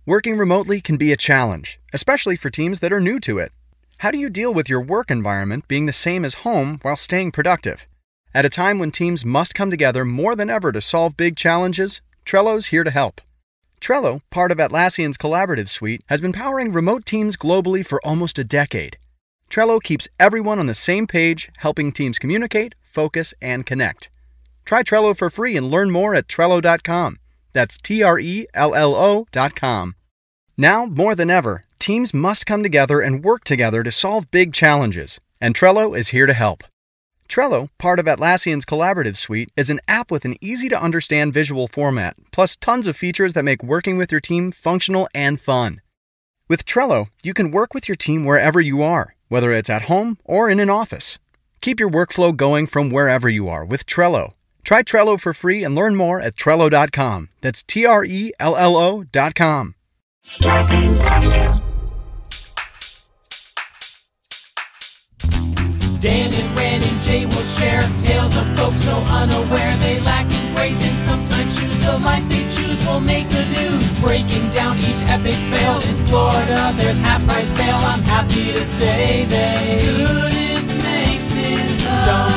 Working remotely can be a challenge, especially for teams that are new to it. How do you deal with your work environment being the same as home while staying productive? At a time when teams must come together more than ever to solve big challenges, Trello's here to help. Trello, part of Atlassian's collaborative suite, has been powering remote teams globally for almost a decade. Trello keeps everyone on the same page, helping teams communicate, focus, and connect. Try Trello for free and learn more at Trello.com. That's Trello.com. Now, more than ever, teams must come together and work together to solve big challenges, and Trello is here to help. Trello, part of Atlassian's collaborative suite, is an app with an easy-to-understand visual format, plus tons of features that make working with your team functional and fun. With Trello, you can work with your team wherever you are, whether it's at home or in an office. Keep your workflow going from wherever you are with Trello. Try Trello for free and learn more at Trello.com. That's Trello.com. Starbane's Avenue. Dan and Ran and Jay will share tales of folks so unaware they lack in grace and sometimes choose the life they choose will make the news. Breaking down each epic fail in Florida, there's half-price bail. I'm happy to say they couldn't make this up.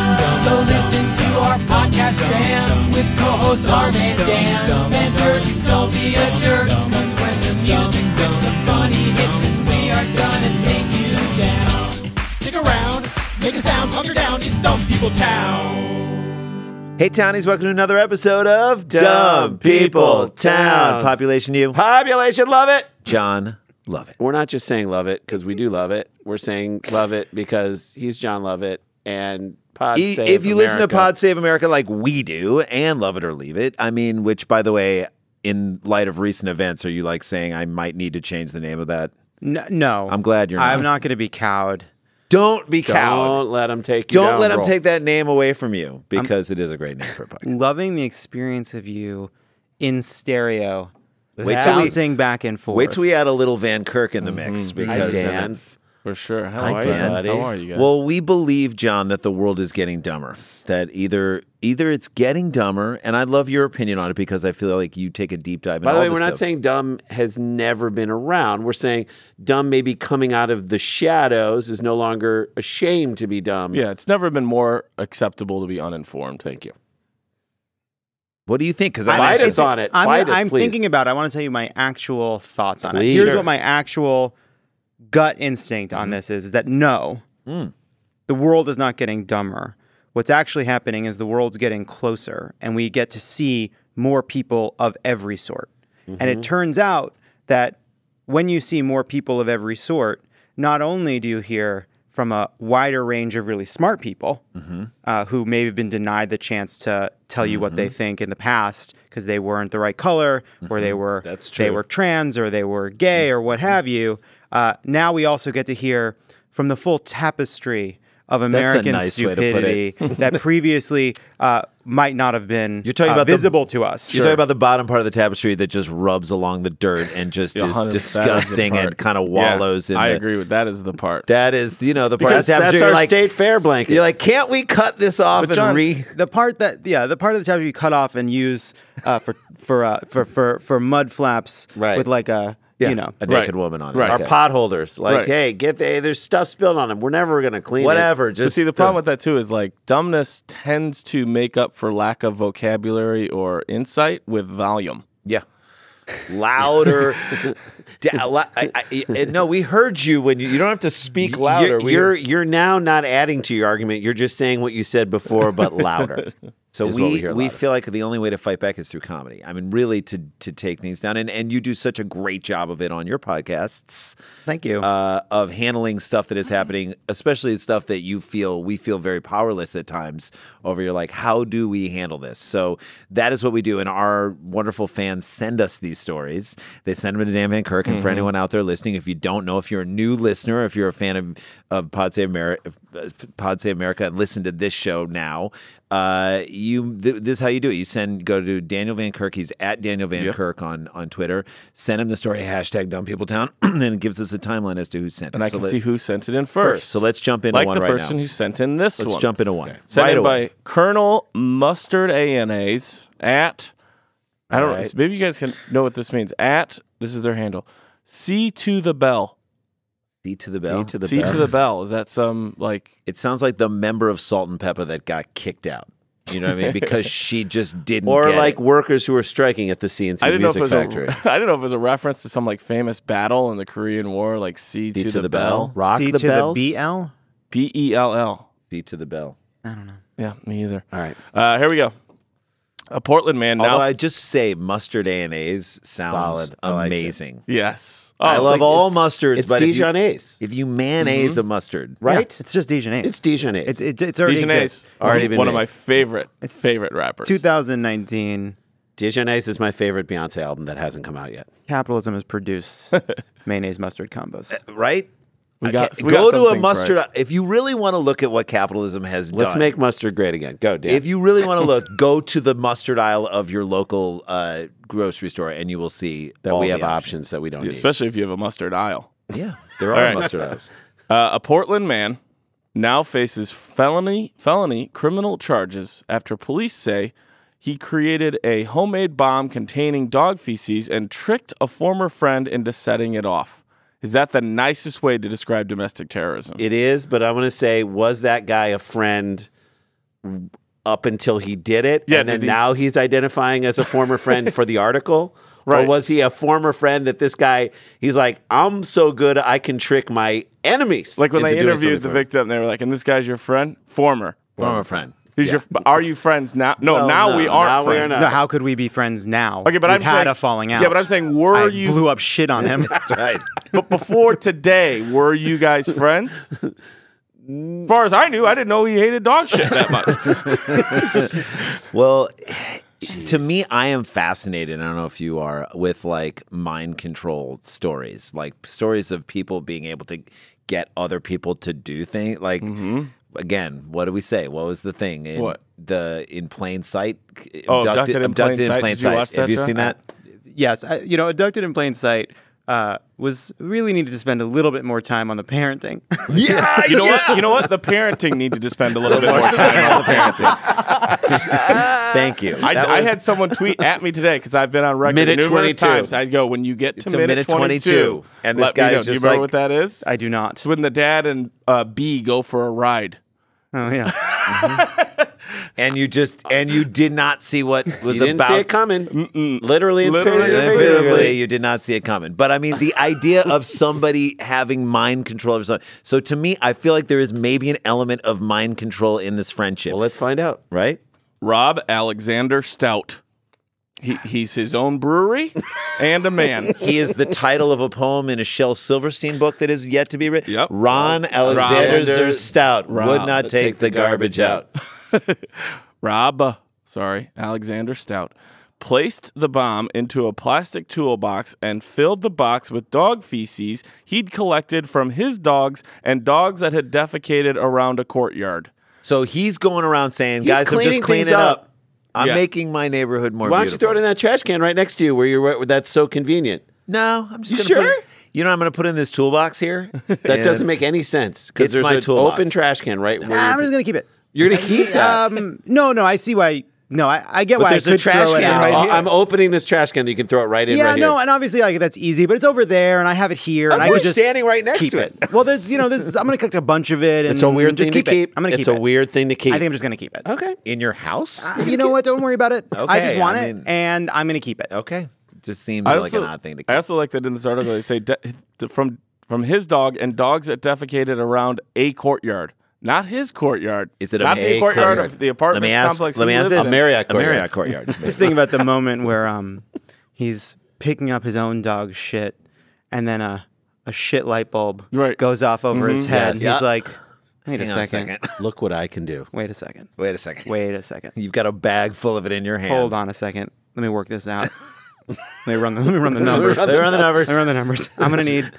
So listen to our podcast jam with co-hosts Arm and Dan. Bender, don't be a jerk, cause when the music hits, the funny hits, and we are gonna take you down. Stick around, make a sound, calm your down, it's Dumb People Town. Hey, Townies, welcome to another episode of Dumb People Town. Population you. Population Lovett. John Lovett. We're not just saying Lovett because we do love it. We're saying Lovett because he's John Lovett and Pod Save America. If you listen to Pod Save America like we do and Love It or Leave It, I mean, which, by the way, in light of recent events, are you like saying I might need to change the name of that? No. I'm glad you're not. I'm not going to be cowed. Don't be cowed. Don't let him take you down. Don't let him bro. take that name away from you because it is a great name for a podcast. Loving the experience of you in stereo, Wait till we- bouncing back and forth. Wait till we add a little Van Kirk in the mix. Hi, Because Dan. For sure. How Hi, are Dan. you guys? How are you guys? Well, we believe, John, that the world is getting dumber. That either it's getting dumber, and I love your opinion on it because I feel like you take a deep dive. By the way, we're not saying dumb has never been around. We're saying dumb maybe coming out of the shadows is no longer ashamed to be dumb. yeah, it's never been more acceptable to be uninformed. Thank you. What do you think? Because Fight us on it. Fight us, I'm please. thinking about it. I want to tell you my actual thoughts on it. Please. Here's Sure. what my actual gut instinct on this is that no, the world is not getting dumber. What's actually happening is the world's getting closer, and we get to see more people of every sort. And it turns out that when you see more people of every sort, not only do you hear from a wider range of really smart people who may have been denied the chance to tell you what they think in the past because they weren't the right color or they were trans or they were gay or what have you. Now we also get to hear from the full tapestry of American nice way to put stupidity that previously might not have been You're talking about visible to us. You're talking about the bottom part of the tapestry that just rubs along the dirt and just is 100%, disgusting and kind of wallows in I the, agree with that is the part. That is, the part Because of the tapestry. that's you're our like, state fair blanket. You're like, can't we cut this off But John, and the part of the tapestry you cut off and use for mud flaps Right. with like a a Right. naked woman on it? Right. Our Okay. potholders. Like, Right. hey, there's stuff spilled on them. We're never going to clean it. Whatever. But Just see, the problem with that too is like dumbness tends to make up for lack of vocabulary or insight with volume. Yeah. Louder. No, we heard you when you don't have to speak louder. You're now not adding to your argument. You're just saying what you said before, but louder. So is what we hear we louder. feel like the only way to fight back is through comedy. I mean, really to take things down. And you do such a great job of it on your podcasts. Thank you. Of handling stuff that is happening, especially stuff that we feel very powerless at times over. You're like, how do we handle this? So that is what we do. And our wonderful fans send us these stories. They send them to Dan Van Kirk. And for anyone out there listening, if you don't know, if you're a new listener, if you're a fan of Pod Save America and listen to this show now, this is how you do it. Go to Daniel Van Kirk. He's at Daniel Van Kirk on Twitter. Send him the story, #DumbPeopleTown, and it gives us a timeline as to who sent it. And I can see who sent it in first. So let's jump into one right now. Like the person who sent in this one. Let's jump into one. Sent right in away. by Colonel Mustard ANAs at, I don't know, right. maybe you guys can know what this means, at This is their handle. C to the bell. C to the bell. C to the bell. Is that some like? It sounds like the member of Salt and Pepper that got kicked out. You know what I mean? Because she just didn't. Or get like it. workers who are striking at the CNC Music Factory. I didn't know if it was a reference to some like famous battle in the Korean War, like C to the bell. Rock C the to bells. the BL? BELL. C to the bell. I don't know. Yeah, me either. All right. Here we go. A Portland man now. Although I just say mustard A&A's sounds Solid. I liked it. amazing. Yes. I it's love like- all it's- mustards, It's but Dijonnaise, if you mayonnaise a mustard, right? Yeah, it's just Dijonnaise. It's Dijonnaise. It's already Dijonnaise. exists. Already been one of made. my favorite rappers. 2019. Dijonnaise is my favorite Beyonce album that hasn't come out yet. Capitalism has produced mayonnaise mustard combos. right? We got Go to a something mustard. right. If you really want to look at what capitalism has Let's done, make mustard great again. Go, Dan. if you really want to look, go to the mustard aisle of your local grocery store, and you will see that all we the have options that we don't need. Especially if you have a mustard aisle. Yeah, there All are right. mustard aisles. A Portland man now faces felony criminal charges after police say he created a homemade bomb containing dog feces and tricked a former friend into setting it off. Is that the nicest way to describe domestic terrorism? It is, but I'm going to say, was that guy a friend up until he did it? Yeah, and then did he- now he's identifying as a former friend for the article? Right. Or was he a former friend that this guy, he's like, I'm so good I can trick my enemies. Like when into they doing interviewed something the for me. victim, they were like, and this guy's your friend? Former friend. Who's your? Are you friends now? No, Well, now no, we aren't now we are friends. not. No, how could we be friends now? Okay, but We've I'm had saying a falling out. Yeah, but I'm saying, were I you? blew up shit on him. That's right. But before today, were you guys friends? As far as I knew, I didn't know he hated dog shit that much. Well, to me, I am fascinated. I don't know if you are with like mind control stories, like stories of people being able to get other people to do things. Like again, what do we say? What was the thing? In plain sight? Oh, Abducted in Plain Sight. Did you watch that Have you show? seen that? Yes, Abducted in Plain Sight was really needed to spend a little bit more time on the parenting. Yeah, You know what? You know what? The parenting needed to spend a little bit more time on the parenting. Thank you. I had someone tweet at me today because I've been on record Minute numerous 22. times. I go, when you get to It's a minute 22, and this let me guy know. is Do you just remember like- what that is? I do not. It's when the dad and B go for a ride. Oh yeah. and you did not see what was You didn't about. see it coming. Literally and Literally and figuratively. Figuratively, you did not see it coming. But I mean, the idea of somebody having mind control over something. So to me, I feel like there is maybe an element of mind control in this friendship. Well, let's find out. right? Rob Alexander Stout. He's his own brewery and a man. He is the title of a poem in a Shel Silverstein book that is yet to be written. Yep. Ron Alexander Stout would not take the garbage out. Alexander Stout placed the bomb into a plastic toolbox and filled the box with dog feces he'd collected from his dogs and dogs that had defecated around a courtyard. So he's going around saying, He's guys, I'm cleaning just cleaning things up. up. I'm Yeah. making my neighborhood more Why don't you beautiful. throw it in that trash can right next to you where that's so convenient? No, I'm just You going to sure? put it. You know, what I'm going to put in this toolbox here. That And doesn't make any sense because It's there's my an toolbox. open trash can right where I'm just gonna keep it. you're going to keep that. No, I see why. No, I get But why there's I a could trash throw it can out. right here. I'm opening this trash can that you can throw it right in Yeah, right no, here. and obviously like that's easy, but it's over there, and I have it here, and I We're could just standing right next keep to it. Well, there's I'm gonna collect a bunch of it, and It's a weird just thing to keep. it. I'm gonna It's keep a it. weird thing to keep. I think I'm just gonna keep it. Okay. in your house? You know what? Don't worry about it. I Okay, just want I it, mean- and I'm gonna keep it. Okay. Just seems like an odd thing to keep. I also like that in this article they say from his dog and dogs that defecated around a courtyard. Not his courtyard. Is it not a the courtyard courtyard? of the apartment complex? Let me he ask lives this. in? A Marriott courtyard. Marriott courtyard. Just think about the moment where he's picking up his own dog's shit, and then a shit light bulb Right. goes off over his head. Yes. He's like, wait Hang a on a second. second. Look what I can do. Wait a second. Wait a second. Wait a second. You've got a bag full of it in your hand. Hold on a second. Let me work this out. Let me run the numbers. They run the numbers. Let me run the numbers. I'm gonna need.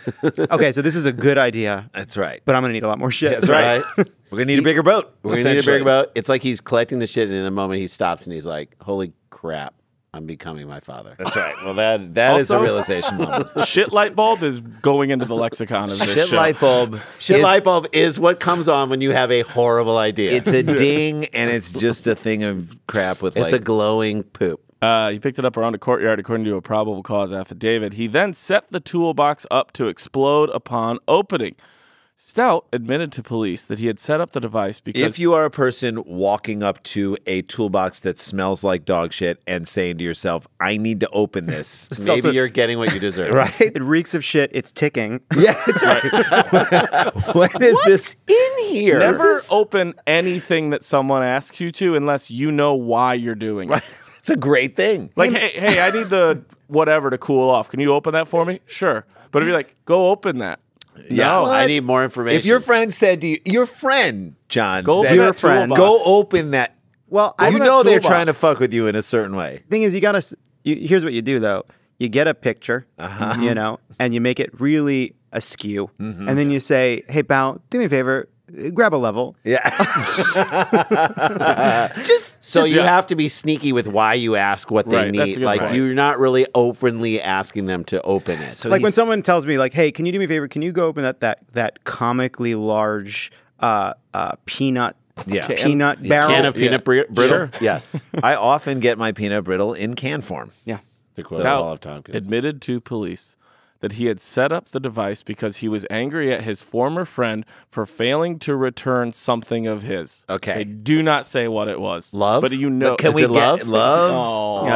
Okay, so this is a good idea, That's right. but I'm gonna need a lot more shit. That's right. We're going to need a bigger boat. We're going to need a essentially. big about. It's like he's collecting the shit, and in the moment he stops and he's like, "Holy crap, I'm becoming my father." That's right. Well, that is a Also- realization moment. Shit light bulb is going into the lexicon of this Shit show. light bulb. Shit is- light bulb is what comes on when you have a horrible idea. It's a ding, and it's just a thing of crap with It's like a glowing poop. He picked it up around a courtyard, according to a probable cause affidavit. He then set the toolbox up to explode upon opening. Stout admitted to police that he had set up the device because... If you are a person walking up to a toolbox that smells like dog shit and saying to yourself, I need to open this, maybe Also, you're getting what you deserve. Right? It reeks of shit. It's ticking. Yeah, it's right. What is this in here? Never open anything that someone asks you to unless you know why you're doing it. It's a great thing. Like, hey, I need the whatever to cool off. Can you open that for me? Sure. But if you're like, go open that. Yeah, No. I need more information. If your friend said to you, your friend, John, Go said, open that toolbox. go open that. Well, You I know they're trying to fuck with you in a certain way. Thing is, here's what you do though. You get a picture, you know, and you make it really askew, and then you say, "Hey, pal, do me a favor, grab a level." Yeah. So you have to be sneaky with why you ask what they Right, that's a need. good Like point. you're not really openly asking them to open it. So Like when he's- someone tells me, like, "Hey, can you do me a favor? Can you go open that comically large peanut Yeah. peanut barrel?" Can of peanut brittle? Sure. Yes. I often get my peanut brittle in can form. Yeah. To quote Stout Hall of Tompkins. admitted to police that he had set up the device because he was angry at his former friend for failing to return something of his. Okay. They do not say what it was. Love? But you know. But can Is we it get love? Oh.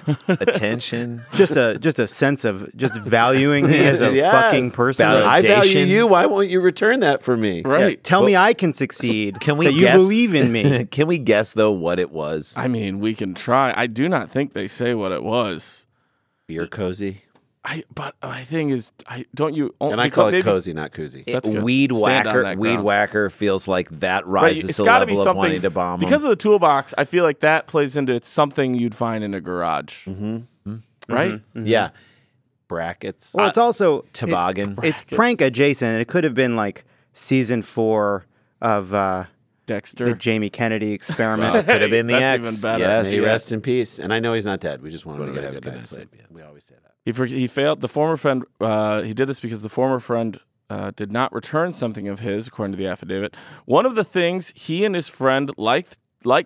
Yeah, attention? just a sense of just valuing me as a Yes. fucking person. I value Validation. you. Why won't you return that for me? Right. Tell me I can succeed. Can we that you guess- believe in me? Can we guess though what it was? I mean, we can try. I do not think they say what it was. Beer cozy. But my thing is, don't you? And I call it maybe- cozy, not koozie. That's good. Weed Stand on whacker. that Weed ground. whacker feels like that Right, rises it's to the got to be level of something wanting to bomb because them. of the toolbox. I feel like that plays into it's something you'd find in a garage, right? Yeah. Brackets. Well, it's also Toboggan. It's prank adjacent. It could have been like season 4 of Dexter. the Jamie Kennedy experiment. Could have been the That's X. even better. Yes. May he rest in peace. And I know he's not dead. We just want him to But get a have good a night's good sleep. We always say that. He failed. The former friend. He did this because the former friend did not return something of his, according to the affidavit. One of the things he and his friend liked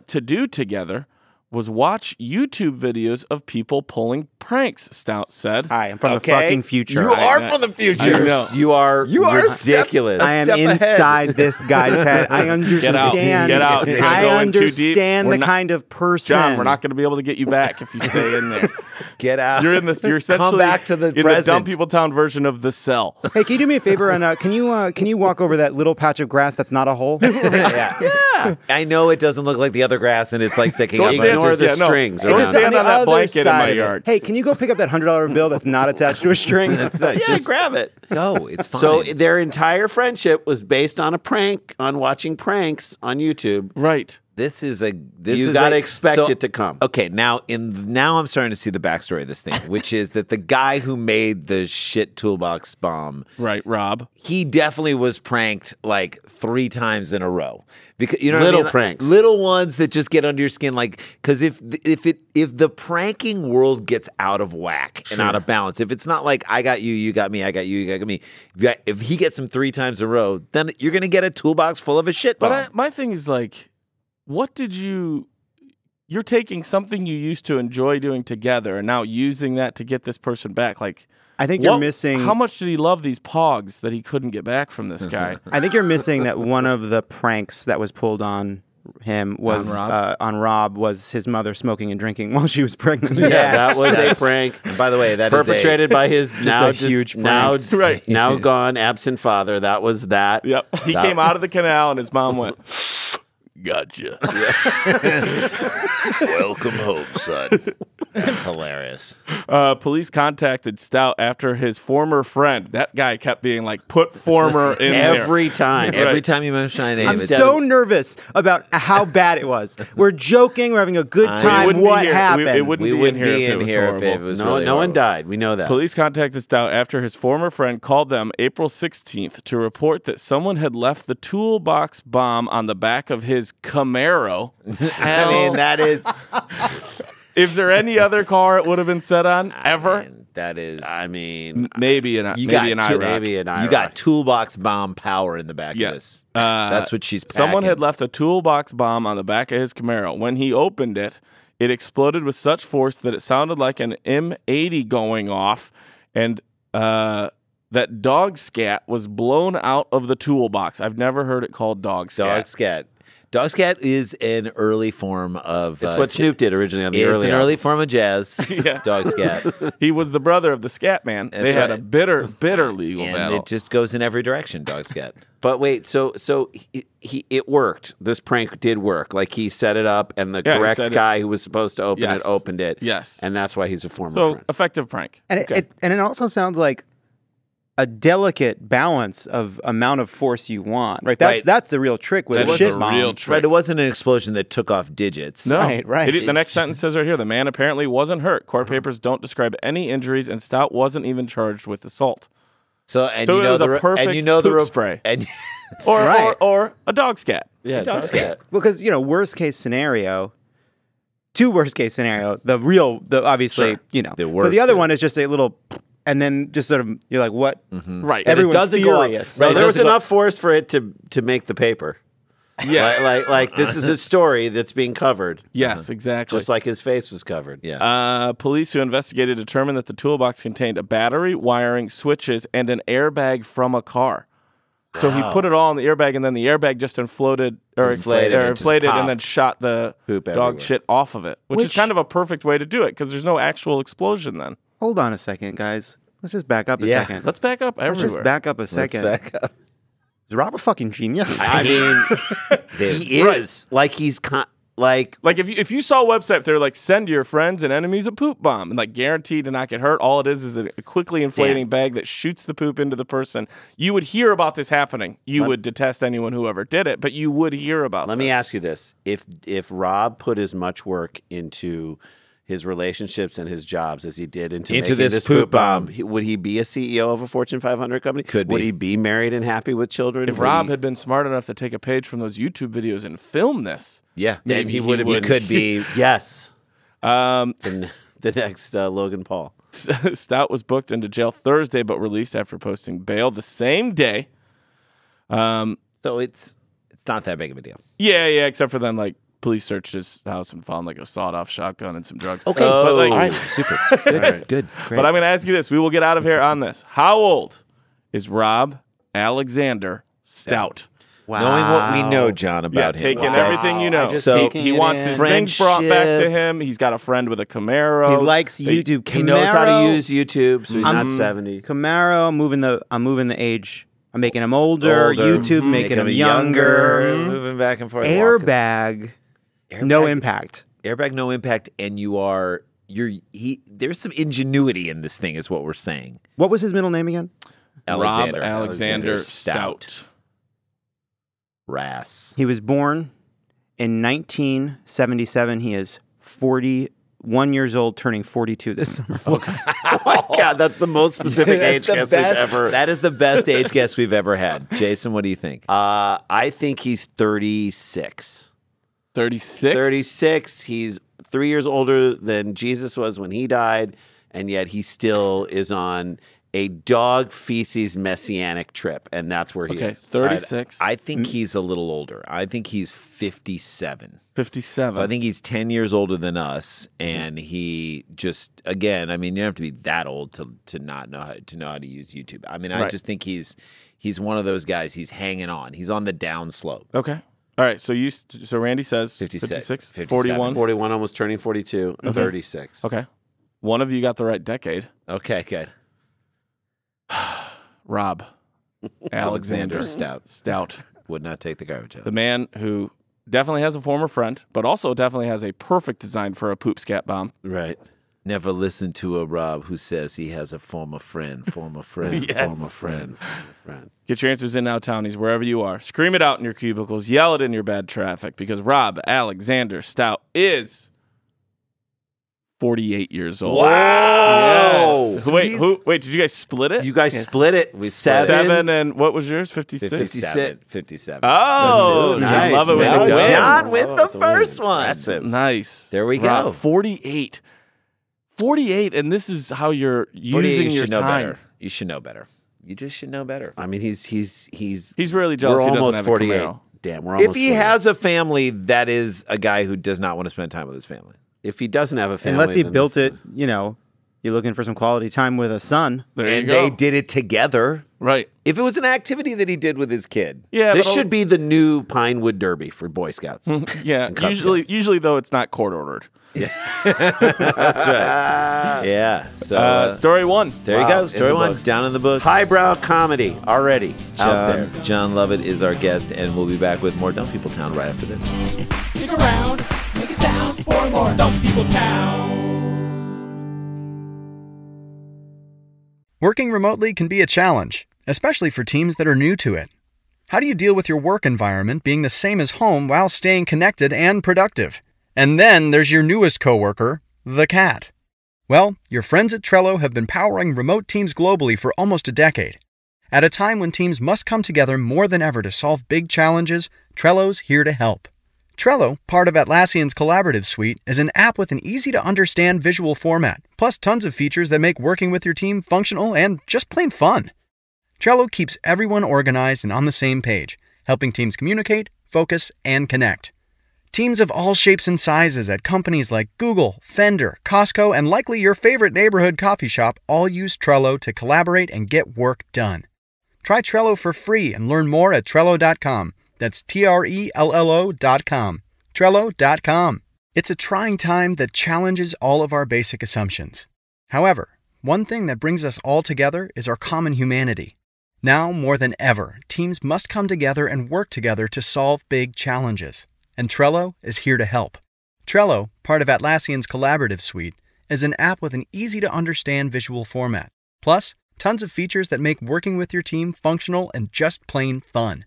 to do together was watch YouTube videos of people pulling pranks. Stout said. Hi, I'm from Okay. the fucking future. You are from the future. I know. You are ridiculous. I am step ahead. inside this guy's head. I understand. Get out. You're gonna I go in too deep. understand We're the not- kind of person. John, we're not going to be able to get you back if you stay in there. Get out. You're in this. You're essentially Come back to the in present. the Dumb People Town version of The Cell. Hey, can you do me a favor and can you walk over that little patch of grass that's not a hole? Yeah. I know it doesn't look like the other grass and it's like sticking Go up. stand- Ignore the yeah, no. strings. Go around stand it. on that other blanket in side my of it. yard. Hey, can you go pick up that $100 bill that's not attached to a string? Yeah, grab it. Go. It's fine. So their entire friendship was based on a prank, on watching pranks on YouTube. Right. This is a. You gotta expect it to come. Okay, now I'm starting to see the backstory of this thing, which is that the guy who made the shit toolbox bomb, Right, Rob. he definitely was pranked like 3 times in a row. Because you know, Little what I mean? pranks. Little ones that just get under your skin. Like, because if the pranking world gets out of whack and out of balance, if it's not like I got you, you got me, I got you, you got me. If he gets them 3 times in a row, then you're gonna get a toolbox full of a shit bomb. But my thing is like, what did you're taking something you used to enjoy doing together and now using that to get this person back. Like, I think you're missing. How much did he love these pogs that he couldn't get back from this guy? I think you're missing that one of the pranks that was pulled on him was on Rob was his mother smoking and drinking while she was pregnant. Yeah, that was a prank. And by the way, that perpetrated by his a huge prank. now gone absent father. That was that. Yep. He came out of the canal and his mom went, "Gotcha." Welcome home, son. That's hilarious. Police contacted Stout after his former friend. That guy kept being like, "Put former in Every time. Every time you mention my name, I'm it's so nervous about how bad it was. We're joking. We're having a good time. wouldn't be What here. happened? We wouldn't be in here if it was if horrible. it was No, really no one horrible. died. We know that. Police contacted Stout after his former friend called them April 16th to report that someone had left the toolbox bomb on the back of his Camaro. I mean, that is Is there any other car it would have been set on ever? that is. I mean, Maybe an you maybe an got IROC. maybe an you got toolbox bomb power in the back Yeah. of this. That's what she's. Someone packing. had left a toolbox bomb on the back of his Camaro. When he opened it, It exploded with such force that it sounded like an M80 going off, and that dog scat was blown out of the toolbox. I've never heard it called dog scat. Dog scat. Dog scat is an early form of... It's what Snoop did originally on the early It's an early form of jazz. Yeah. Dog scat. He was the brother of the Scat Man. They had a bitter legal And battle. it just goes in every direction, dog scat. But wait, so it worked. This prank did work. Like he set it up, and the correct guy who was supposed to open it opened it. Yes. And that's why he's a former So friend. effective prank. And it also sounds like a delicate balance of amount of force you want. Right. That's the real trick with That a is shit the bomb. real trick. Right, it wasn't an explosion that took off digits. No. Right. The next sentence says right here, the man apparently wasn't hurt. Court papers don't describe any injuries, and Stout wasn't even charged with assault. So it was a perfect poop spray. And Or a dog scat. Yeah, dog scat. Because, worst case scenario, worst case scenario, obviously, The but worst, the other yeah. one is just a little, and then just sort of, you're like, what? Right. Everyone's doesn't go up. furious. No, Right, there was doesn't go- enough force for it to make the paper. Yeah. Like this is a story that's being covered. Yes, exactly. Just like his face was covered. Yeah. Police who investigated determined that the toolbox contained a battery, wiring, switches, and an airbag from a car. So he put it all in the airbag, and then the airbag just inflated Inflated and just and popped. then shot the Poop dog everywhere. shit off of it, which is Which- kind of a perfect way to do it because there's no actual explosion then. Hold on a second, guys. Let's just back up a Yeah. second. Let's back up Let's everywhere. just back up a second. Let's back up. Is Rob a fucking genius? I mean, he is like he's like Like if you saw a website, they're like, send your friends and enemies a poop bomb, and like guaranteed to not get hurt. All it is a quickly inflating bag that shoots the poop into the person. You would hear about this happening. You would detest anyone who ever did it, but you would hear about. Let me ask you this: if Rob put as much work into his relationships and his jobs as he did into making this poop bomb, would he be a CEO of a Fortune 500 company? Could Would be. he be married and happy with children? If Would Rob he- had been smart enough to take a page from those YouTube videos and film this, Yeah. then maybe he would have. He would. could be yes. um, The next Logan Paul. Stout was booked into jail Thursday, but released after posting bail the same day. So it's not that big of a deal. Yeah, except for then like police searched his house and found like a sawed-off shotgun and some drugs. Okay. But, like, All right. Super. Good. Good. Great. But I'm going to ask you this. We will get out of here on this. How old is Rob Alexander Stout? Wow. Knowing what we know, John, about him. Taking okay? everything you know. just So taking he it wants in. his things brought back to Friendship. him. He's got a friend with a Camaro. He likes YouTube. He knows how to Camaro. use YouTube, so he's not 70. Camaro. I'm moving the age. I'm making him older. YouTube making him younger. Moving back and forth. Airbag. No impact. Airbag, no impact, and there's some ingenuity in this thing, is what we're saying. What was his middle name again? Rob Alexander Stout. Rass. He was born in 1977. He is 41 years old, turning 42 this summer. Oh my God, that's the most specific age guess we've ever. That is the best age guess we've ever had. Jason, what do you think? I think he's 36. 36? 36. He's 3 years older than Jesus was when he died, and yet he still is on a dog feces messianic trip, and that's where he Okay, is. 36. I think he's a little older. I think he's 57. 57. So I think he's 10 years older than us, and he just, again, I mean, you don't have to be that old to not know how to use YouTube. I mean, I Right. just think he's one of those guys. He's hanging on. He's on the down slope. Okay. All right. So Randy says 56, 56, 41. 41, almost turning 42, 36. Okay. One of you got the right decade. Okay, good. Rob Alexander Stout. Would not take the garbage out. The man who definitely has a former friend, but also definitely has a perfect design for a poop scat bomb. Right. Never listen to a Rob who says he has a former friend, Yes. former friend. Get your answers in now, townies, wherever you are. Scream it out in your cubicles. Yell it in your bad traffic, because Rob Alexander Stout is 48 years old. Wow. Yes. Wait, did you guys split it? You guys split it. We split it. 7 and what was yours? 56? 57. Oh, Nice. I love it when Well you win. John wins the first one. Impressive. Nice. There we Rob, go. 48. 48, and this is how you're 48, using you your should know time. better. You should know better. You just should know better. I mean, he's He's really jealous we're he doesn't almost have 48. a Camaro. Damn, we're almost If he 48. has a family, that is a guy who does not want to spend time with his family. If he doesn't have a family, Unless he then built this- it, you're looking for some quality time with a son. There you And go. they did it together. Right. If it was an activity that he did with his kid. Yeah. This but should be the new Pinewood Derby for Boy Scouts. Yeah. and Cub Usually though, it's not court ordered. That's right. Yeah. So Story one. there you Wow, go. in Story the one. books. Down in the books. Highbrow comedy already out there. John Lovett is our guest, and we'll be back with more Dumb People Town right after this. Stick around, make a sound for more Dumb People Town. Working remotely can be a challenge, especially for teams that are new to it. How do you deal with your work environment being the same as home while staying connected and productive? And then there's your newest coworker, the cat. Well, your friends at Trello have been powering remote teams globally for almost a decade. At a time when teams must come together more than ever to solve big challenges, Trello's here to help. Trello, part of Atlassian's collaborative suite, is an app with an easy-to-understand visual format, plus tons of features that make working with your team functional and just plain fun. Trello keeps everyone organized and on the same page, helping teams communicate, focus, and connect. Teams of all shapes and sizes at companies like Google, Fender, Costco, and likely your favorite neighborhood coffee shop all use Trello to collaborate and get work done. Try Trello for free and learn more at Trello.com. That's Trello.com. Trello.com. It's a trying time that challenges all of our basic assumptions. However, one thing that brings us all together is our common humanity. Now, more than ever, teams must come together and work together to solve big challenges. And Trello is here to help. Trello, part of Atlassian's collaborative suite, is an app with an easy-to-understand visual format. Plus, tons of features that make working with your team functional and just plain fun.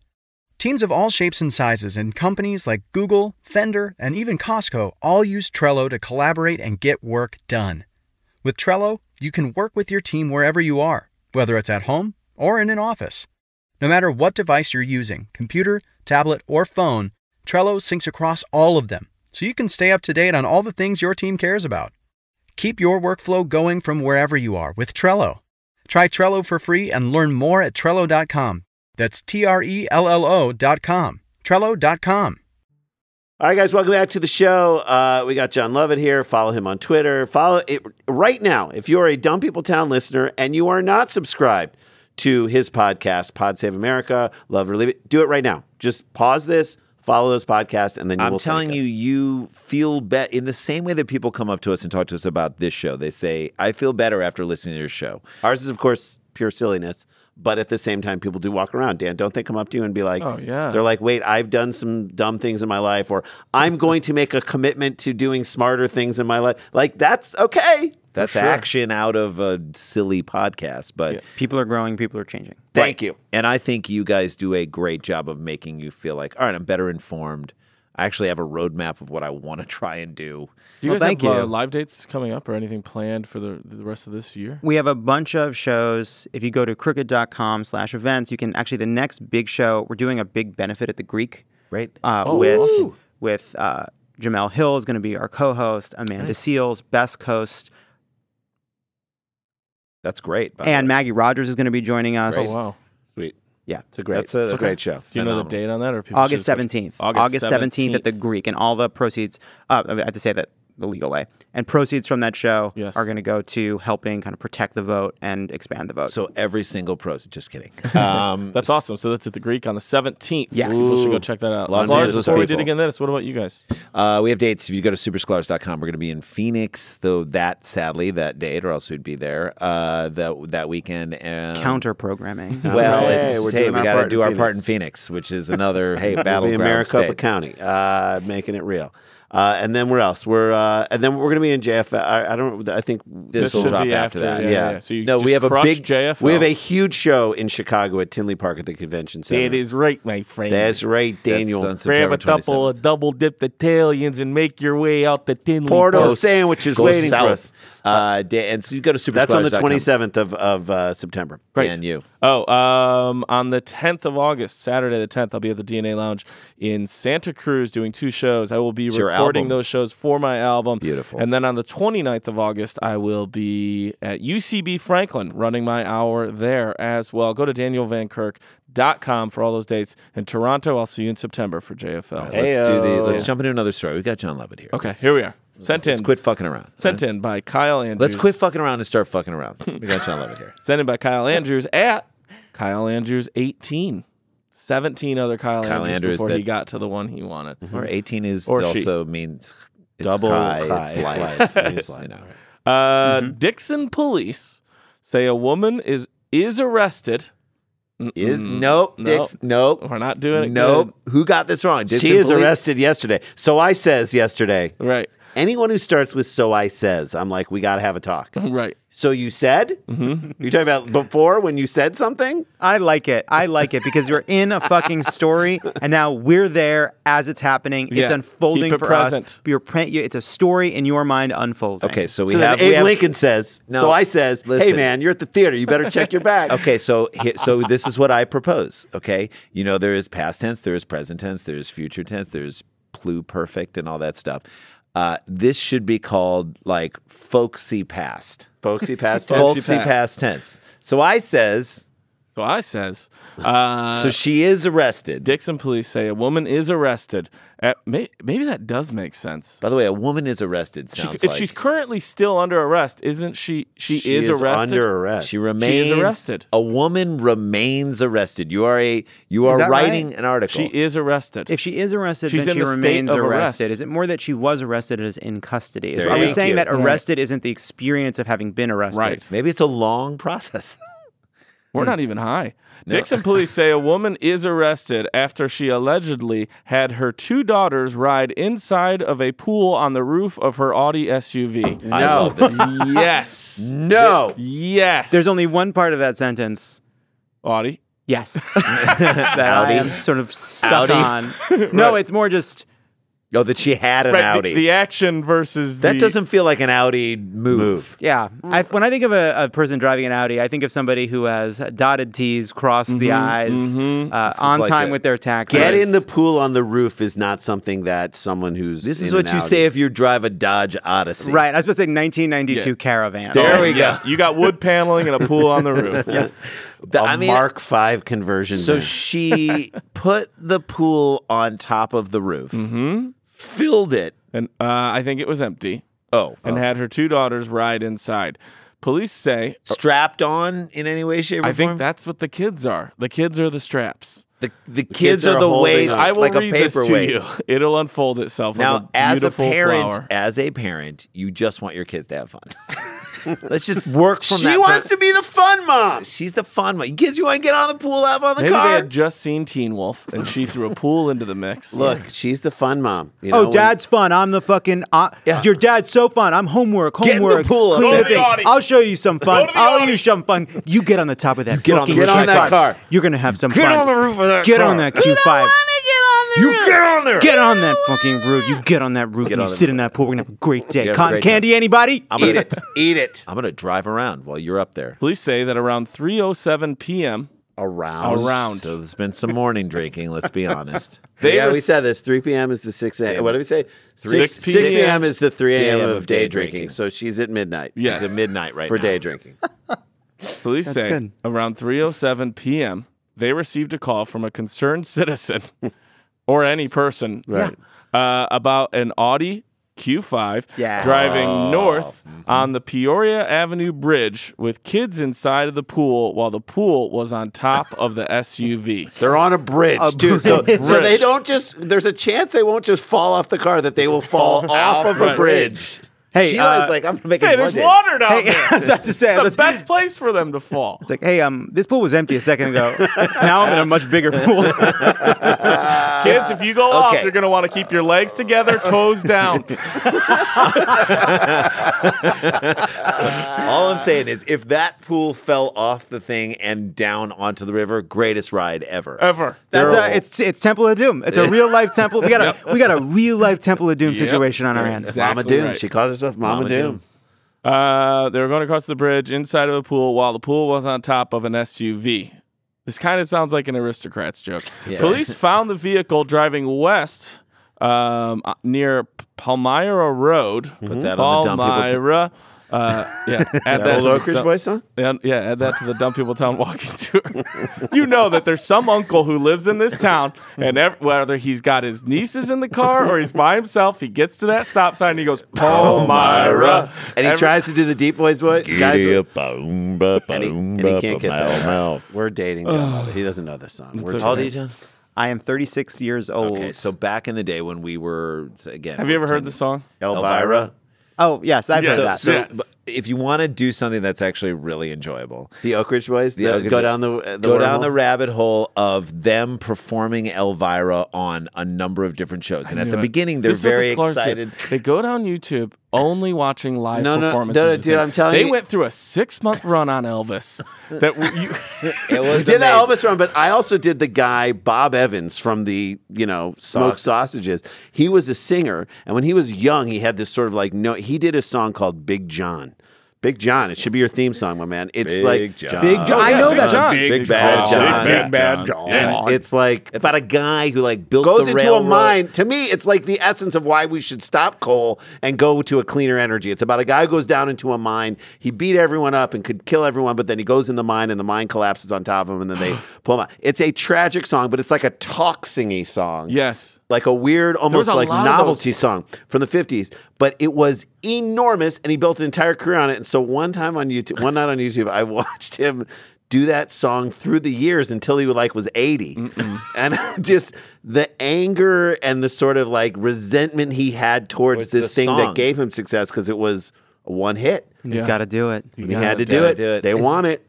Teams of all shapes and sizes and companies like Google, Fender, and even Costco all use Trello to collaborate and get work done. With Trello, you can work with your team wherever you are, whether it's at home or in an office. No matter what device you're using, computer, tablet, or phone, Trello syncs across all of them, so you can stay up to date on all the things your team cares about. Keep your workflow going from wherever you are with Trello. Try Trello for free and learn more at Trello.com. That's Trello.com. Trello.com. All right, guys, welcome back to the show. We got John Lovett here. Follow him on Twitter. Follow it right now. If you're a Dumb People Town listener and you are not subscribed to his podcast, Pod Save America, Love or Leave It, do it right now. Just pause this, follow those podcasts, and then you will I'm telling thank you, us. you feel better in the same way that people come up to us and talk to us about this show. They say, I feel better after listening to your show. Ours is, of course, pure silliness. But at the same time, people do walk around. Dan, don't they come up to you and be like, Oh, yeah. They're like, wait, I've done some dumb things in my life, or I'm going to make a commitment to doing smarter things in my life. Like, that's okay. That's action out of a silly podcast, but People are growing, people are changing. Thank you. And I think you guys do a great job of making you feel like, all right, I'm better informed. I actually have a roadmap of what I want to try and do. Do you Well, guys thank have you. live dates coming up or anything planned for the rest of this year? We have a bunch of shows. If you go to crooked.com/events, you can actually, the next big show, we're doing a big benefit at the Greek. Right? With Jamel Hill is going to be our co-host, Amanda Seals, Best Coast, That's great. by the and way. Maggie Rogers is going to be joining us. Oh, wow. Sweet. Yeah. It's a great, That's a great show. Do you know the date on that? Or people August should just- 17th. August 17th at the Greek, and all the proceeds, I have to say that the legal way, and proceeds from that show Yes. are going to go to helping kind of protect the vote and expand the vote. So every single pros. Just kidding. That's awesome. So that's at the Greek on the 17th. Yes. People should go check that out. Los Sklar, Angeles before we people. did again this, what about you guys? We have dates. If you go to superscholars.com, we're going to be in Phoenix, though sadly, that date, or else we'd be there that weekend. Counter programming. Well, Hey, we're doing we our got part to in do our Phoenix. part in Phoenix, which is another, hey, We'll be in battleground Maricopa state. County, making it real. And then where else? And then we're going to be in JFL. I don't. I think This will should drop be after that. Yeah. So you No, just we have a crushed big- JFL. We have a huge show in Chicago at Tinley Park at the convention center. It is right, my friend. That's right, Daniel. That's on Grab September a couple 27th. of double-dipped Italians and make your way out the Tinley Porto Park. sandwiches Go waiting for us. south. And so you go to superscholars.com. That's on the 27th of September. Great. And you. Oh, on the 10th of August, Saturday the 10th, I'll be at the DNA Lounge in Santa Cruz doing 2 shows. I will be It's your recording album. those shows for my album. Beautiful. And then on the 29th of August, I will be at UCB Franklin running my hour there as well. Go to danielvankirk.com for all those dates. In Toronto, I'll see you in September for JFL. Let's jump into another story. We've got John Lovett here. Okay, here we are. Let's quit fucking around. Sent in by Kyle Andrews. Let's quit fucking around and start fucking around. We got John Lovett here. Sent in by Kyle Andrews at Kyle Andrews 18. 17 other Kyle Andrews before he got to the one he wanted. Or 18 is Or also means it's Double high. high. It's life. It's you know. Dixon police say a woman is arrested. Nope. Dix, nope. We're not doing it. Nope. Who got this wrong? Dixon She is police? arrested yesterday. So I says yesterday. Good. Right. Anyone who starts with "so I says," I'm like, we got to have a talk. Right. So you said? Mm-hmm. You're talking about before when you said something? I like it. I like it because you're in a fucking story, and now we're there as it's happening. It's Yeah. unfolding Keep it for present. us. It's a story in your mind unfolding. Okay, so So then Abe Lincoln says, No, so I says, hey listen. man, you're at the theater. You better check your bag. Okay, so this is what I propose. Okay, you know there is past tense, there is present tense, there is future tense, there's pluperfect and all that stuff. This should be called like folksy past. Folksy past tense. Folksy past tense. So I says. So So she is arrested. Dixon police say a woman is arrested. Maybe that does make sense. By the way, a woman is arrested. Sounds If like she's currently still under arrest, isn't she? She is arrested. Under arrest. she remains arrested. A woman remains arrested. You are that writing right? an article. She is arrested. If she is arrested, She's then in she the state remains of arrested. arrest. Is it more that she was arrested and is in custody? There Are you we saying go. that arrested isn't the experience of having been arrested? Right. Maybe it's a long process. We're not even high. Dixon police say a woman is arrested after she allegedly had her 2 daughters ride inside of a pool on the roof of her Audi SUV. I love this. Yes. No. Yes. There's only one part of that sentence. Audi. Yes. that I am sort of stuck Audi? on. No, it's more just Oh, that she had an Right, Audi. The action versus that the... doesn't feel like an Audi move. yeah. When I think of a person driving an Audi, I think of somebody who has dotted T's, crossed the I's, on like time a- with their taxes. Get in the pool on the roof is not something that someone who's This is in what an you Audi- say if you drive a Dodge Odyssey. Right. I was supposed to say 1992 Yeah. Caravan. There we go. Yeah, you got wood paneling and a pool on the roof. a Mark V conversion. So van. she put the pool on top of the roof, filled it. And I think it was empty. Oh, And had her 2 daughters ride inside. Police say... strapped on in any way, shape, or I form? think that's what the kids are. The kids are the straps. The kids are are the holding weights, up. I will like a read this to paperweight. you. It'll unfold itself like Now, a as a beautiful parent, you just want your kids to have fun. Let's just work from that. she wants to be the fun mom. She's the fun one. Kids, you want to get on the pool, have on the Maybe car? they had just seen Teen Wolf, and she threw a pool into the mix. Look, she's the fun mom. You know, Oh, when- dad's fun. I'm the fucking. Your dad's so fun. I'm homework. Get in the pool. Clean Go the to the thing. Audi. I'll show you some fun. Go to the I'll Audi. use some fun. You get on the top of that. Get on fucking the- Get on that Q5. car. You're gonna have some Get fun. on the roof of that Get car. on that Q5. You get on there. Get on that fucking roof. You get on that roof Get and on you the sit roof. in that pool. We're gonna have a great day. Have a Cotton great candy, time. anybody? Eat it. Eat it. I'm going to drive around while you're up there. Police say that around 3:07 p.m. around. So there's been some morning drinking, let's be honest. They yeah, were we said this. 3 p.m. is the 6 a.m. What did we say? 6 6 p.m. p.m. is the 3 a.m. a.m. of day drinking. So she's at midnight. Yes. It's at midnight right For now. day drinking. Police say good. around 3:07 p.m. they received a call from a concerned citizen or any person about an Audi Q5 driving north on the Peoria Avenue Bridge with kids inside of the pool while the pool was on top of the SUV. They're on a bridge, too. So they don't just, there's a chance they won't just fall off the car, that they will fall off of a Right. bridge. Hey, Sheila's like, I'm going to make Hey, it there's one day. water down Hey, there. I was about to say, The best place for them to fall. It's like, hey, this pool was empty a second ago. Now I'm in a much bigger pool. Kids, if you go off, Okay. you're going to want to keep your legs together, toes down. All I'm saying is if that pool fell off the thing and down onto the river, greatest ride ever. Ever. That's it's Temple of Doom. It's a real life temple. We got a real life Temple of Doom Yep. situation on our hands. Exactly Mama Doom. right. She calls herself Mama Doom. They were going across the bridge inside of a pool while the pool was on top of an SUV. This kind of sounds like an Aristocrats joke. Yeah. Police found the vehicle driving west near Palmyra Road. Put that on the dumb people. Palmyra. Yeah, add that Old to the Oak Ridge dump- Boys song? Yeah, add that to the Dumb People Town walking tour. You know that there's some uncle who lives in this town, and whether he's got his nieces in the car or he's by himself, he gets to that stop sign and he goes, Palmyra. And he tries to do the Deep Boys voice. Guys, and he can't get that. We're dating John Lovett. He doesn't know this song. okay. How old are you, John? I am 36 years old. Okay, so back in the day when we were, again. Have you ever heard the song? Elvira. Oh, yes, I've heard that. So Yes. but if you want to do something that's actually really enjoyable, The Oak Ridge Boys. Oak Ridge Go Boys. down the go down wormhole. the rabbit hole of them performing Elvira on a number of different shows. And at the beginning, they're This is what very the Sklar's excited. did. They go down YouTube only watching live No, performances. dude, I'm telling they you- went through a 6-month run on Elvis. That you, It We was did that amazing. Elvis run, but I also did the guy Bob Evans from the Smoked Sausages. He was a singer, and when he was young, he had this sort of he did a song called Big John. Big John. It should be your theme song, my man. It's Big John. Big John. I yeah, know Big that. John. Big Bad John. Big Bad John. And it's like About a guy who built goes the into railroad. a mine. To me, it's like the essence of why we should stop coal and go to a cleaner energy. It's about a guy who goes down into a mine. He beat everyone up and could kill everyone, but then he goes in the mine and the mine collapses on top of him, and then they pull him out. It's a tragic song, but it's like a talk singy song. yes. Like a weird, almost a like lot of novelty song from the 50s, but it was enormous, and he built an entire career on it. And so one night on YouTube, I watched him do that song through the years until he was 80. And just the anger and the sort of resentment he had towards Towards this the thing song. that gave him success because it was a one hit. And he's got to do it. And he had to gotta do do it. it. They want it.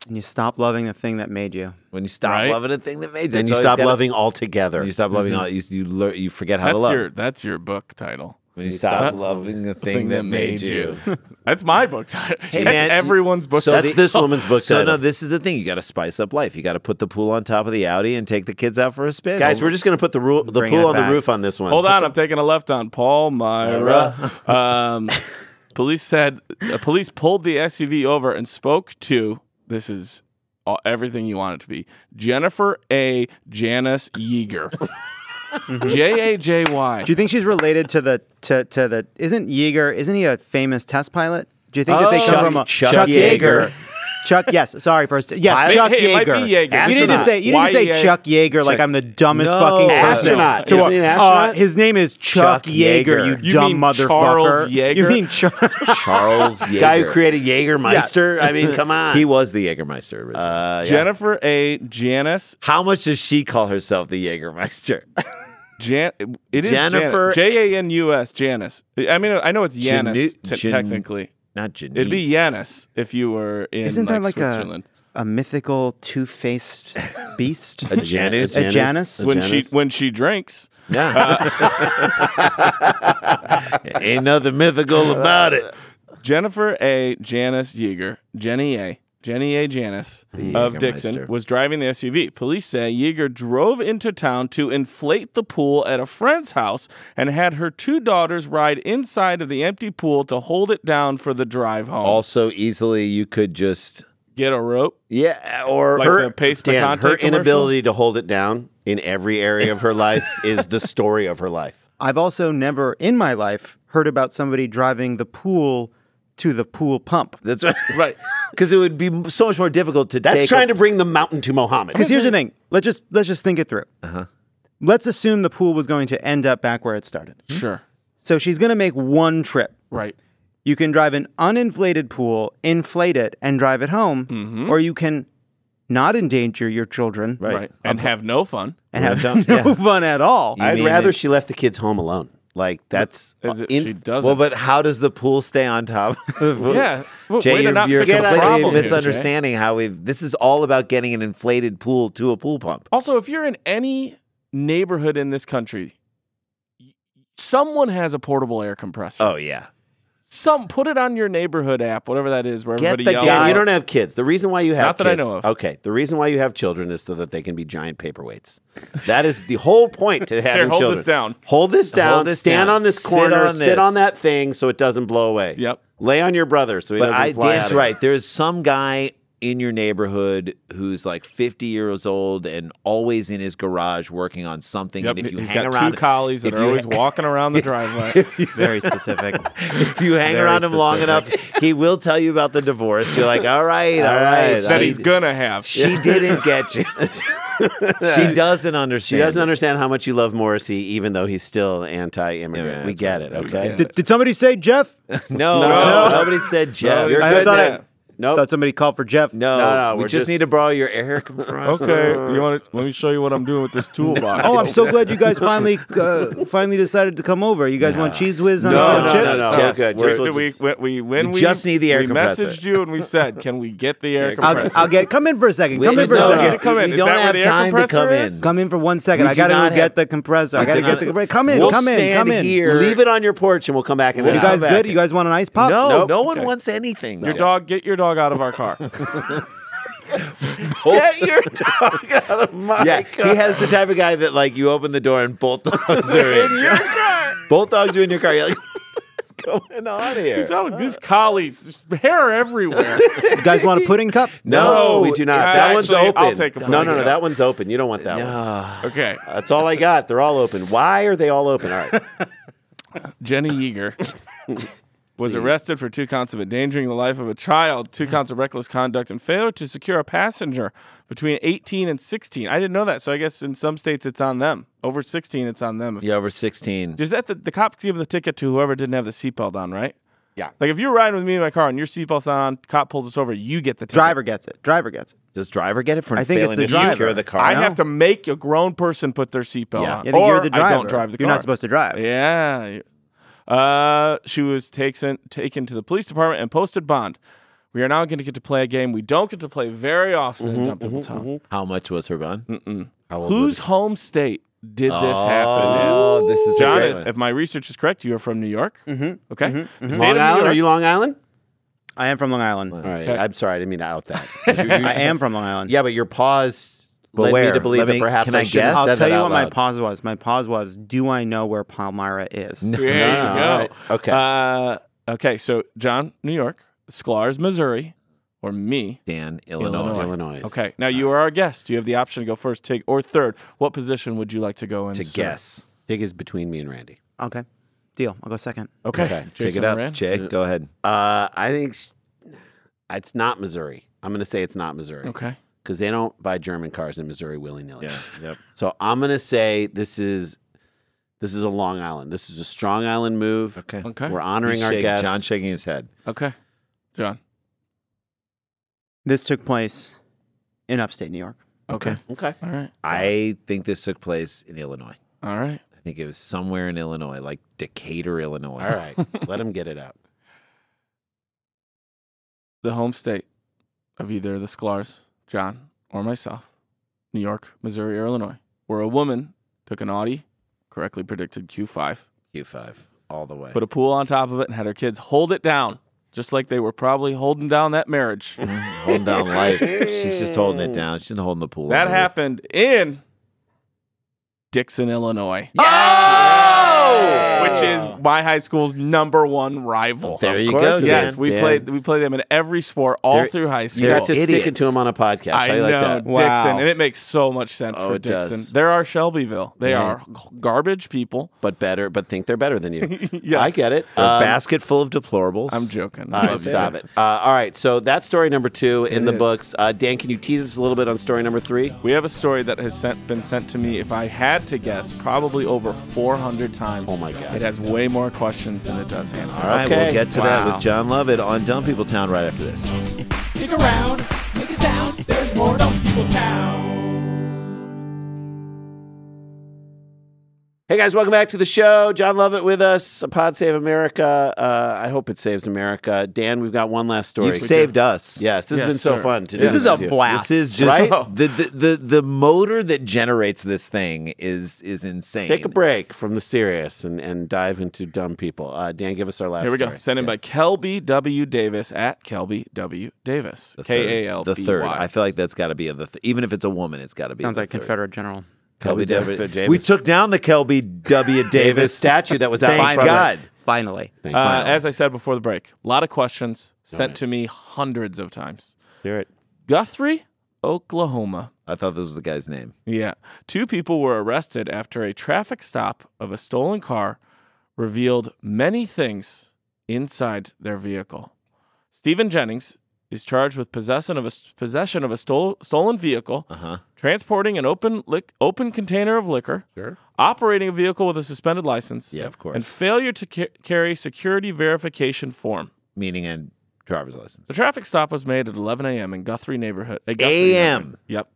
And you stop loving the thing that made you. When you stop Right? loving a thing that made you, Then it's you always stop gotta- loving altogether. You stop loving all. You forget how to That's love. that's your book title. When you stop loving the thing that made you. That's my book title. Hey, That's man, everyone's book so title. That's this woman's book So title. no, this is the thing. You got to spice up life. You got to put the pool on top of the Audi and take the kids out for a spin. Guys, we're just going to put the Bring it pool on the back. roof on this one. Hold on, I'm taking a left on Palmyra. Police said police pulled the SUV over and spoke to, this is everything you want it to be, Jennifer A. Janice Yeager. Jajy. Do you think she's related to the isn't he a famous test pilot? Do you think that they Oh, come from a Chuck Yeager. Chuck, yes. Sorry, first. Yes, Pilot? Chuck Hey, it might Yeager. be Yeager. You need to say Y-E-A. Chuck Yeager like I'm the dumbest No. fucking person. Astronaut. To- Isn't he an astronaut? his name is Chuck Yeager, Yeager. you You dumb mean motherfucker. Charles Yeager? You mean Chuck? Charles Yeager. Guy who created Jägermeister. I mean, come on. He was the Jägermeister originally. Yeah. Jennifer A. Janice. How much does she call herself the Jägermeister? It is Jennifer- Janus. Janice. I mean, I know it's Janus technically. Not Janice. It'd be Janus if you were in Isn't that like Switzerland. a mythical two-faced beast? A Janus? A Janus? When she drinks. Yeah. Ain't nothing mythical about it. Jennifer A. Janice Yeager, Jenny A. Janice of Dixon, Jägermeister. was driving the SUV. Police say Yeager drove into town to inflate the pool at a friend's house and had her 2 daughters ride inside of the empty pool to hold it down for the drive home. Also, easily you could just Get a rope. Yeah, or Like her the Pace Dan, Picante her commercial? inability to hold it down in every area of her life is the story of her life. I've also never in my life heard about somebody driving the pool to the pool pump. That's right. right, because it would be so much more difficult to That's take. trying to bring the mountain to Mohammed. Because here's the thing. Let's just think it through. Let's assume the pool was going to end up back where it started. Sure. So she's going to make one trip. Right. You can drive an uninflated pool, inflate it, and drive it home, or you can not endanger your children Right. And have no fun. and have no fun at all. I'd mean rather it- she left the kids home alone. Like that's As if in- she doesn't. well, but how does the pool stay on top? yeah. Well, Jay, way to not you're fix the completely problem here, Jay. misunderstanding how we've. This is all about getting an inflated pool to a pool pump. Also, if you're in any neighborhood in this country, someone has a portable air compressor. Oh yeah, Put it on your neighborhood app, whatever that is, where Get everybody the yells. Dan, guy- you don't have kids. The reason why you have Not that I kids, know of. Okay, the reason why you have children is so that they can be giant paperweights. That is the whole point to having hold children. this down. Hold this down. Hold this stand down. on this Sit corner. on Sit this. on that thing so it doesn't blow away. Yep. Lay on your brother so he but doesn't fly Dan's out of right. There's some guy in your neighborhood who's like 50 years old and always in his garage working on something. Yep, And if you he's hang got around, two collies that if are you always ha- walking around the driveway. Very specific. if you hang Very around him long enough, specific. he will tell you about the divorce. You're like, all right. That he's gonna have. She didn't get you. She doesn't understand. She doesn't understand how much you love Morrissey, even though he's still anti-immigrant. Yeah, we that's get right. it, We okay? get it. Did somebody say Jeff? No, nobody said Jeff. You're I good thought then. I Nope. thought somebody called for Jeff. No, we we're just just- need to borrow your air compressor. Okay, you want to? Let me show you what I'm doing with this toolbox. Oh, I'm so glad you guys finally decided to come over. You guys want cheese whiz on some no, chips? no, no. Jeff, We're good. We just need the air compressor. We messaged you and we said, "Can we get the air Air compressor?" I'll come in for a second. Come in for a No, second. no, Come in. we Is don't that where have the air time to compressor come is? in. Come in for 1 second. We I do gotta not go get have- the compressor. I gotta get the compressor. Come in. We'll Come in. stand Come in. here. Leave it on your porch and we'll come back and You guys good? You guys want an ice pop? No, Nope. no one Okay. wants anything. Your dog, get your dog out of our car. Get your dog out of my Yeah, car. he has the type of guy that like you open the door and both dogs are in your car. Both dogs are in your car. You're like, what's going on here? He's out with these collies. There's hair everywhere. You guys want a pudding cup? No, we do not. Yeah, That one's actually, open. I'll take a no, pudding no, cup. that one's open. You don't want that one. Okay. That's all I got. They're all open. Why are they all open? All right. Jenny Yeager was arrested for 2 counts of endangering the life of a child, 2 counts of reckless conduct, and failure to secure a passenger between 18 and 16. I didn't know that, so I guess in some states it's on them. Over 16, it's on them. Yeah, over 16. Is that the cop give the ticket to whoever didn't have the seatbelt on, right? Yeah. Like if you're riding with me in my car and your seatbelt's not on, cop pulls us over, you get the ticket. Driver gets it. Driver gets it. Does driver get it for I think it's failing the to driver. secure the car? I No. have to make a grown person put their seatbelt on. Yeah, or you're the driver. I don't drive the car. You're not supposed to drive. Yeah. She was taken to the police department and posted bond. We are now going to get to play a game we don't get to play very often in Dumb People Town. How much was her bond? How old Whose was it? home state did this happen Oh, this is in? John, a great one. if my research is correct, you are from New York. Mm-hmm. Okay. The state of Long New Island? York- Are you Long Island? I am from Long Island. All right. Okay. I'm sorry. I didn't mean to out that. I am from Long Island. Yeah, but your pause But led where? me to believe Let that me- perhaps can I shouldn't have guess? I'll said tell that you out what my loud. pause was. My pause was, do I know where Palmyra is? There you No, go. all right. Okay. Okay, so John, New York, Sklar's, Missouri, or me, Dan, Illinois. Illinois. Okay, now you are our guest. You have the option to go first, Tig, or third. What position would you like to go in? To sir? guess. Tig is between me and Randy. Okay. Deal. I'll go second. Okay, Okay, Check Jason it up. Moran? Jake, go ahead. I think it's not Missouri. I'm going to say it's not Missouri. Okay. Because they don't buy German cars in Missouri willy-nilly. Yep. So I'm going to say this is a Long Island. This is a Strong Island move. Okay. Okay. We're honoring He's our shaking- guests. John's shaking his head. Okay. John. This took place in upstate New York. Okay. Okay. All right. I think this took place in Illinois. All right. I think it was somewhere in Illinois, like Decatur, Illinois. All right. Let him get it out. The home state of either the Sklars, John, or myself, New York, Missouri, or Illinois, where a woman took an Audi, correctly predicted Q5, Q5, all the way. put a pool on top of it, and had her kids hold it down, just like they were probably holding down that marriage. Holding down life. She's just holding it down. She's not holding the pool. That on the roof. happened in Dixon, Illinois. Which is my high school's #1 rival. There you course go. it Dan. Yes, we Dan. played them in every sport all They're- through high You school. got to stick it idiots. to him on a podcast. I How you like know, that? Wow. Dixon, and it makes so much sense Oh, for it does. Dixon. They're our Shelbyville. They Yeah. are garbage people. But think they're better than you. Yes. I get it. A basket full of deplorables. I'm joking. All right, stop it. All right, so that's story number 2 in It the is. books. Dan, can you tease us a little bit on story number 3? We have a story that has been sent to me, if I had to guess, probably over 400 times. Oh, my God. It has way more questions than it does answers. All right, Okay. we'll get to that Wow. with John Lovett on Dumb People Town right after this. Stick around, make a sound. There's more Dumb People Town. Hey, guys, welcome back to the show. John Lovett with us, a Pod Save America. I hope it saves America. Dan, we've got one last story. You've saved us. Yes, this has Yes, been so sir. fun to do. This is a with you. blast. This is just Right? the motor that generates this thing is insane. Take a break from the serious and dive into dumb people. Dan, give us our last Here we go. story. Sent in by Kelby W. Davis at Kelby W. Davis. The third. K-A-L-B-Y. The third. I feel like that's got to be even if it's a woman, it's got to be. Sounds the like third. Confederate General. Kelby Davis. Davis. We took down the Kelby W. Davis Davis. statue that was out in Thank front God. of it. Finally. Thank God. As I said before the break, a lot of questions sent nice. to me hundreds of times. Hear it. Guthrie, Oklahoma. I thought this was the guy's name. Yeah. 2 people were arrested after a traffic stop of a stolen car revealed many things inside their vehicle. Stephen Jennings is charged with possession of a stolen vehicle, transporting an open container of liquor, operating a vehicle with a suspended license, Yeah, of course. and failure to carry security verification form. Meaning a driver's license. The traffic stop was made at 11 a.m. in Guthrie neighborhood. A.m.? Yep.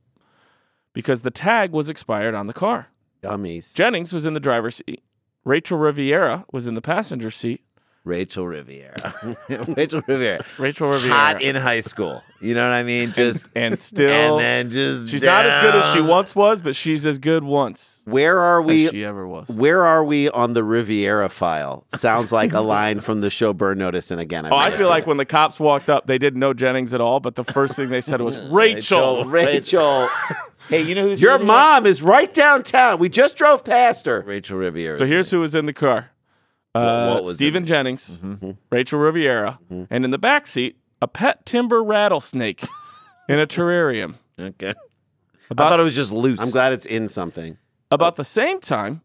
Because the tag was expired on the car. Dummies. Jennings was in the driver's seat. Rachel Riviera was in the passenger seat. Rachel Riviera. Rachel Riviera. Rachel Riviera. Hot in high school. You know what I mean? Just and still, and then just she's not as good as she once was, but she's as good once Where are we? as she ever was. Where are we on the Riviera file? Sounds like a line from the show Burn Notice. And again, I feel like when the cops walked up, they didn't know Jennings at all, but the first thing they said was, Rachel. Rachel. Hey, you know who's Your in here? mom is right downtown. We just drove past her. Rachel Riviera. So here's who was in the car. What was Stephen in Jennings, Rachel Riviera, and in the back seat, a pet timber rattlesnake in a terrarium. Okay. I thought it was just loose. I'm glad it's in something. About the same time,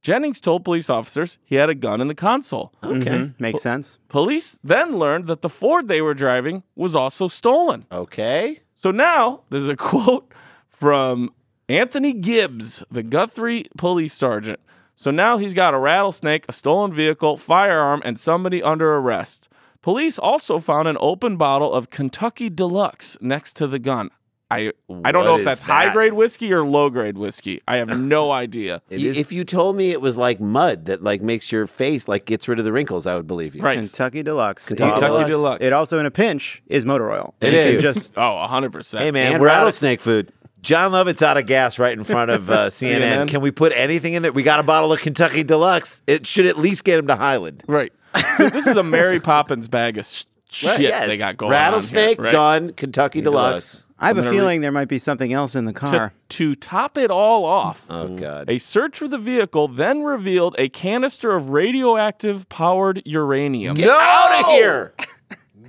Jennings told police officers he had a gun in the console. Okay. Makes sense. Police then learned that the Ford they were driving was also stolen. Okay. So now there's a quote from Anthony Gibbs, the Guthrie police sergeant. So now he's got a rattlesnake, a stolen vehicle, firearm, and somebody under arrest. Police also found an open bottle of Kentucky Deluxe next to the gun. I don't know if that's high-grade whiskey or low-grade whiskey. I have no idea. If you told me it was like mud that like makes your face like gets rid of the wrinkles, I would believe you. Right. Kentucky Deluxe. Kentucky Deluxe. It also, in a pinch, is motor oil. It You can is. Just, 100%. Hey, man, And we're out of rattlesnake food. John Lovett's out of gas right in front of CNN. Can we put anything in there? We got a bottle of Kentucky Deluxe. It should at least get him to Highland. Right. So this is a Mary Poppins bag of shit Yes. they got going Rattlesnake, on here, right? gun, Kentucky Deluxe. I have a feeling there might be something else in the car. To top it all off, Oh, God. a search for the vehicle then revealed a canister of radioactive powered uranium. Get out of here.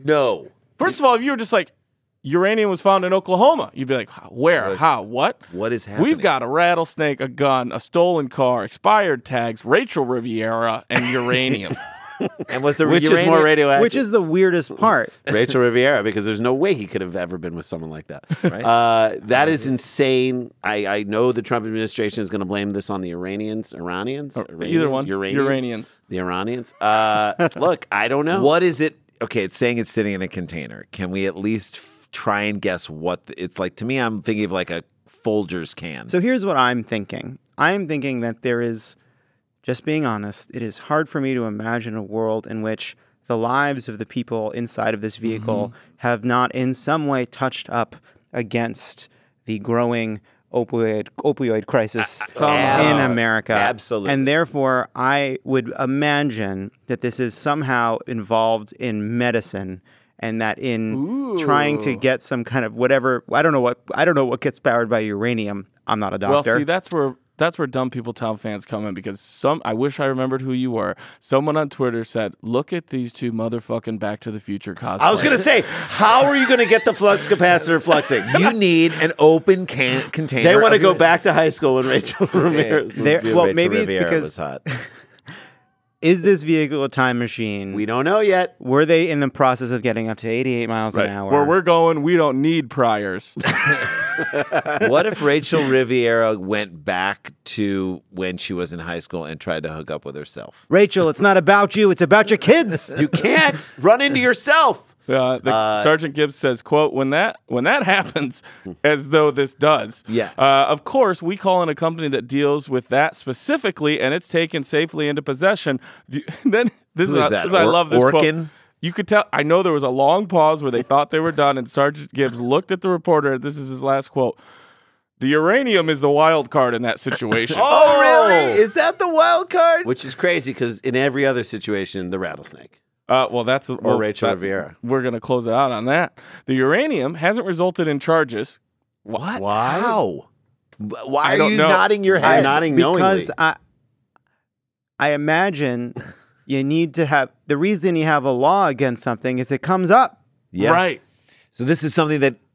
No. First of all, if you were just like, uranium was found in Oklahoma, you'd be like, where, how, what? What is happening? We've got a rattlesnake, a gun, a stolen car, expired tags, Rachel Riviera, and uranium. And was the Which is uranium- more radioactive? Which is the weirdest part. Rachel Riviera, because there's no way he could have ever been with someone like that. Right. That is insane. I know the Trump administration is going to blame this on the Iranians. Either one. Uranians. The Iranians. Look, I don't know. What is it? Okay, it's saying it's sitting in a container. Can we at least try and guess what it's like? To me, I'm thinking of like a Folgers can. So here's what I'm thinking. I'm thinking that there is, just being honest, it is hard for me to imagine a world in which the lives of the people inside of this vehicle have not in some way touched up against the growing opioid crisis in America. Absolutely. And therefore, I would imagine that this is somehow involved in medicine, and that in trying to get some kind of whatever, I don't know what gets powered by uranium. I'm not a doctor. Well, see, that's where Dumb People Town fans come in, because I wish I remembered who you were. Someone on Twitter said, look at these two motherfucking Back to the Future cosplayers. I was going to say, how are you going to get the flux capacitor fluxing? You need an open container. They want to of go your- back to high school when Rachel Ramirez was Well, Rachel maybe it's Riviera because- was hot. Is this vehicle a time machine? We don't know yet. Were they in the process of getting up to 88 miles an hour? Where we're going, we don't need priors. What if Rachel Riviera went back to when she was in high school and tried to hook up with herself? Rachel, it's not about you. It's about your kids. You can't run into yourself. Sergeant Gibbs says, quote, when that happens, as though this does, of course, we call in a company that deals with that specifically, and it's taken safely into possession. Then this Who is that? I love this Orkin? quote. You could tell, I know there was a long pause where they thought they were done, and Sergeant Gibbs looked at the reporter, and this is his last quote. The uranium is the wild card in that situation. Oh, really? Is that the wild card? Which is crazy because in every other situation, the rattlesnake. Or Rachel Riviera. We're going to close it out on that. The uranium hasn't resulted in charges. What? Why? How? Why I are don't you know. nodding your I'm head? nodding knowingly. Because I imagine you need to have, the reason you have a law against something is it comes up. Yeah. Right. So this is something that